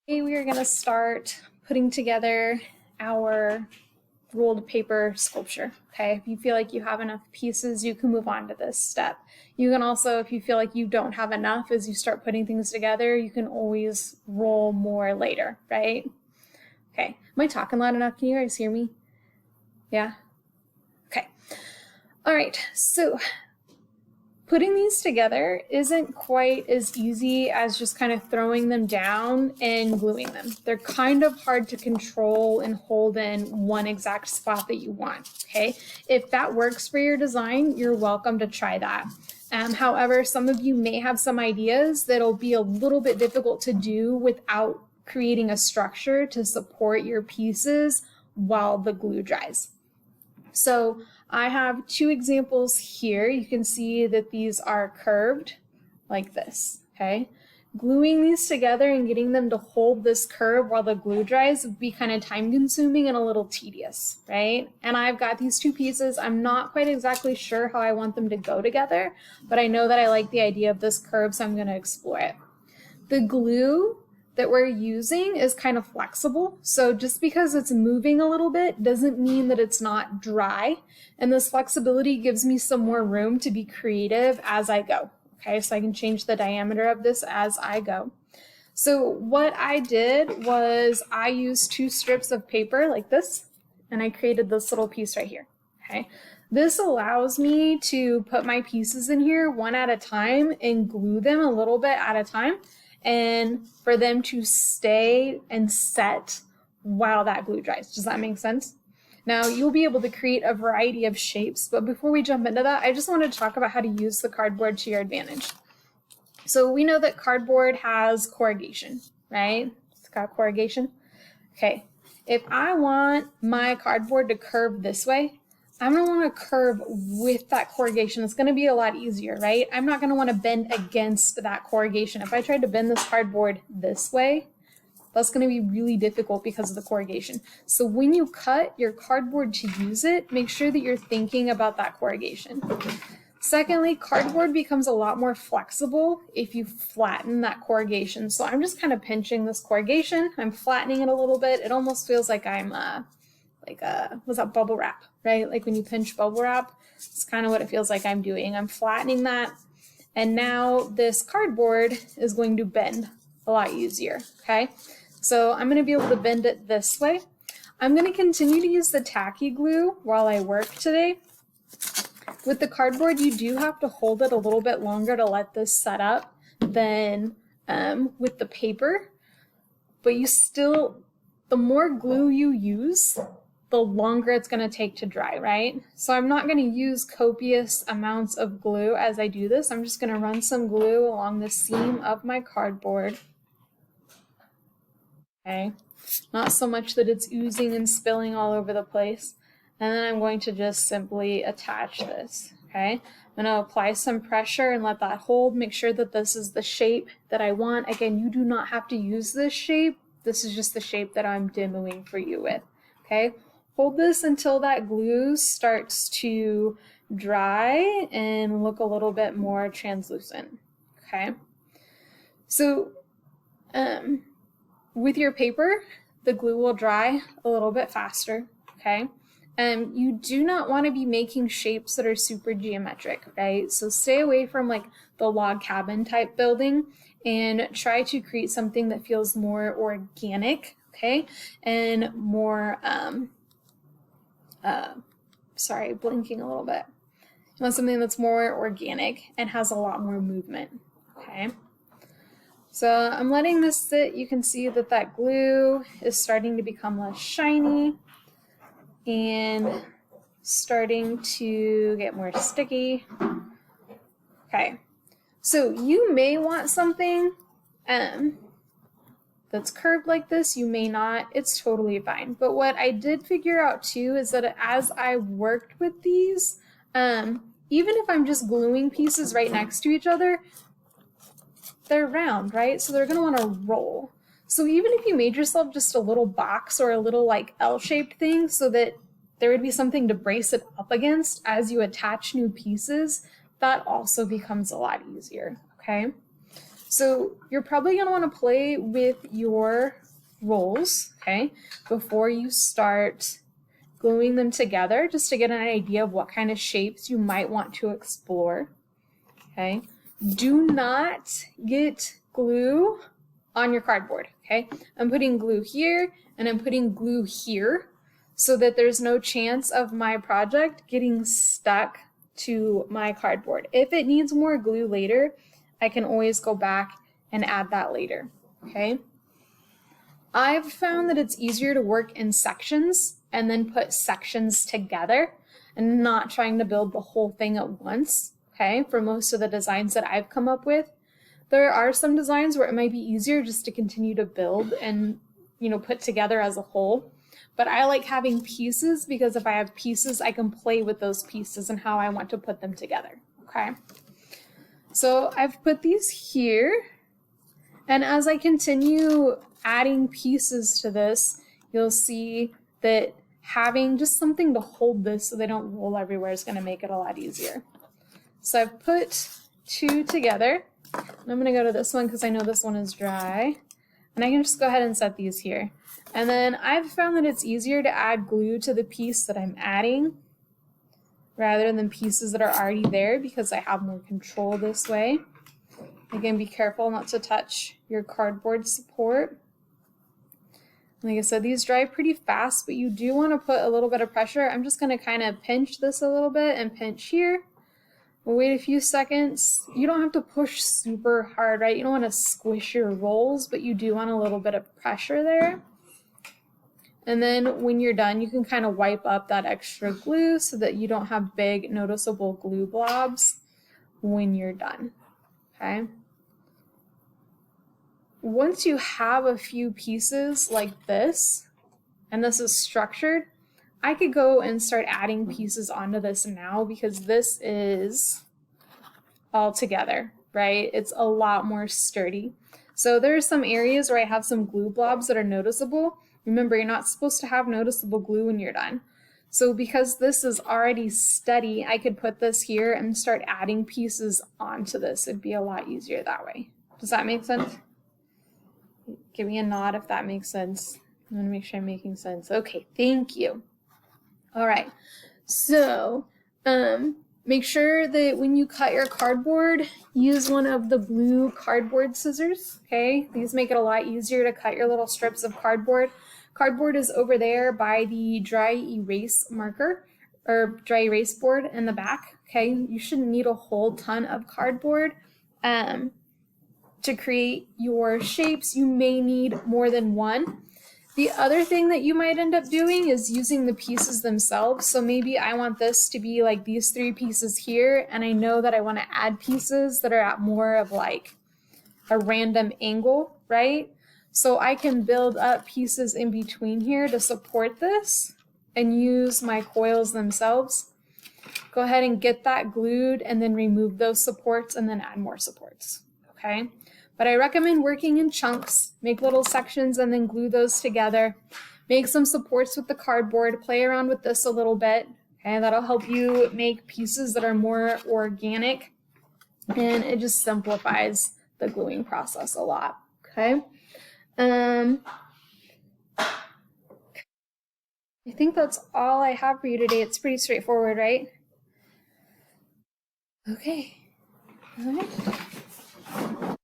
Today we are going to start putting together our rolled paper sculpture. Okay, if you feel like you have enough pieces, you can move on to this step. You can also, if you feel like you don't have enough as you start putting things together, you can always roll more later, right? Okay, am I talking loud enough? Can you guys hear me? Yeah? Okay. All right, so putting these together isn't quite as easy as just kind of throwing them down and gluing them. They're kind of hard to control and hold in one exact spot that you want, okay? If that works for your design, you're welcome to try that. However, some of you may have some ideas that'll be a little bit difficult to do without creating a structure to support your pieces while the glue dries. So I have two examples here. You can see that these are curved like this, okay? Gluing these together and getting them to hold this curve while the glue dries would be kind of time consuming and a little tedious, right? And I've got these two pieces. I'm not quite exactly sure how I want them to go together, but I know that I like the idea of this curve, so I'm going to explore it. The glue that we're using is kind of flexible. So just because it's moving a little bit doesn't mean that it's not dry. And this flexibility gives me some more room to be creative as I go. Okay, so I can change the diameter of this as I go. So what I did was I used two strips of paper like this, and I created this little piece right here. Okay, this allows me to put my pieces in here one at a time and glue them a little bit at a time, and for them to stay and set while that glue dries. Does that make sense? Now you'll be able to create a variety of shapes, but before we jump into that, I just wanted to talk about how to use the cardboard to your advantage. So we know that cardboard has corrugation, right? It's got corrugation. Okay, if I want my cardboard to curve this way, I'm going to want to curve with that corrugation. It's going to be a lot easier, right? I'm not going to want to bend against that corrugation. If I tried to bend this cardboard this way, that's going to be really difficult because of the corrugation. So when you cut your cardboard to use it, make sure that you're thinking about that corrugation. Secondly, cardboard becomes a lot more flexible if you flatten that corrugation. So I'm just kind of pinching this corrugation. I'm flattening it a little bit. It almost feels like I'm what's that, bubble wrap, right? Like when you pinch bubble wrap, it's kind of what it feels like I'm doing. I'm flattening that, and now this cardboard is going to bend a lot easier, okay? So I'm going to be able to bend it this way. I'm going to continue to use the tacky glue while I work today. With the cardboard, you do have to hold it a little bit longer to let this set up than with the paper, but you still, the more glue you use, the longer it's going to take to dry, right? So I'm not going to use copious amounts of glue as I do this. I'm just going to run some glue along the seam of my cardboard. Okay, not so much that it's oozing and spilling all over the place. And then I'm going to just simply attach this, okay? I'm going to apply some pressure and let that hold. Make sure that this is the shape that I want. Again, you do not have to use this shape. This is just the shape that I'm demoing for you with, okay? Hold this until that glue starts to dry and look a little bit more translucent, okay? So with your paper, the glue will dry a little bit faster, okay? You do not want to be making shapes that are super geometric, right? So stay away from like the log cabin type building and try to create something that feels more organic, okay? And more, sorry, blinking a little bit. You want something that's more organic and has a lot more movement, okay? So I'm letting this sit. You can see that that glue is starting to become less shiny and starting to get more sticky. Okay, so you may want something that's curved like this. You may not. It's totally fine. But what I did figure out too is that as I worked with these, even if I'm just gluing pieces right next to each other, they're round, right? So they're going to want to roll. So even if you made yourself just a little box or a little like L-shaped thing so that there would be something to brace it up against as you attach new pieces, that also becomes a lot easier, okay? So you're probably going to want to play with your rolls, okay, before you start gluing them together, just to get an idea of what kind of shapes you might want to explore, okay. Do not get glue on your cardboard, okay. I'm putting glue here and I'm putting glue here so that there's no chance of my project getting stuck to my cardboard. If it needs more glue later, I can always go back and add that later, okay? I've found that it's easier to work in sections and then put sections together and not trying to build the whole thing at once, okay, for most of the designs that I've come up with. There are some designs where it might be easier just to continue to build and, you know, put together as a whole. But I like having pieces because if I have pieces, I can play with those pieces and how I want to put them together, okay? So I've put these here, and as I continue adding pieces to this, you'll see that having just something to hold this so they don't roll everywhere is going to make it a lot easier. So I've put two together, and I'm going to go to this one because I know this one is dry, and I can just go ahead and set these here. And then I've found that it's easier to add glue to the piece that I'm adding rather than pieces that are already there because I have more control this way. Again, be careful not to touch your cardboard support. Like I said, these dry pretty fast, but you do want to put a little bit of pressure. I'm just going to kind of pinch this a little bit and pinch here. We'll wait a few seconds. You don't have to push super hard, right? You don't want to squish your rolls, but you do want a little bit of pressure there. And then when you're done, you can kind of wipe up that extra glue so that you don't have big noticeable glue blobs when you're done, okay? Once you have a few pieces like this, and this is structured, I could go and start adding pieces onto this now because this is all together, right? It's a lot more sturdy. So there are some areas where I have some glue blobs that are noticeable. Remember, you're not supposed to have noticeable glue when you're done. So because this is already steady, I could put this here and start adding pieces onto this. It'd be a lot easier that way. Does that make sense? Give me a nod if that makes sense. I'm gonna make sure I'm making sense. Okay, thank you. All right, so make sure that when you cut your cardboard, use one of the blue cardboard scissors, okay? These make it a lot easier to cut your little strips of cardboard. Cardboard is over there by the dry erase marker or dry erase board in the back, okay? You shouldn't need a whole ton of cardboard to create your shapes. You may need more than one. The other thing that you might end up doing is using the pieces themselves. So maybe I want this to be like these three pieces here, and I know that I want to add pieces that are at more of like a random angle, right? So I can build up pieces in between here to support this and use my coils themselves. Go ahead and get that glued and then remove those supports and then add more supports, okay? But I recommend working in chunks, make little sections and then glue those together. Make some supports with the cardboard, play around with this a little bit, okay? That'll help you make pieces that are more organic, and it just simplifies the gluing process a lot, okay? I think that's all I have for you today. It's pretty straightforward, right? Okay. All right.